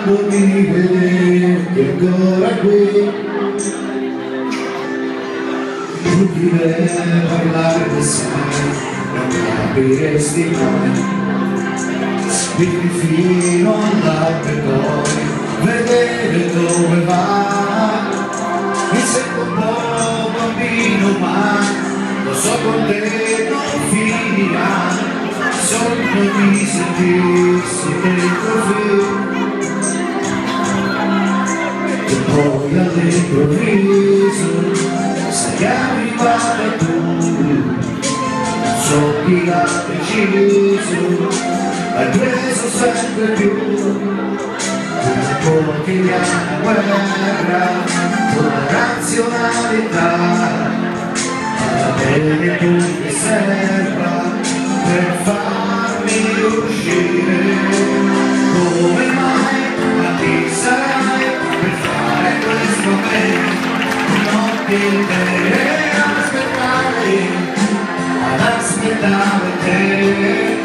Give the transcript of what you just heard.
quando mi vedete ancora qui, tutti per parlare di sé, non capiresti mai. Spingi fino all'alto e poi vedere dove va. Mi sento un po' bambino ma lo so con te non finirà. Sogno di sentirsi dentro qui e poi all'improvviso sei arrivata tu. So chi l'ha deciso, hai preso sempre più una quotidiana guerra con la razionalità, va bene tu mi serva per farmi uscire. Come mai, ma chi sarai per fare questo bene? Non ti devi aspettare, ad aspettare te.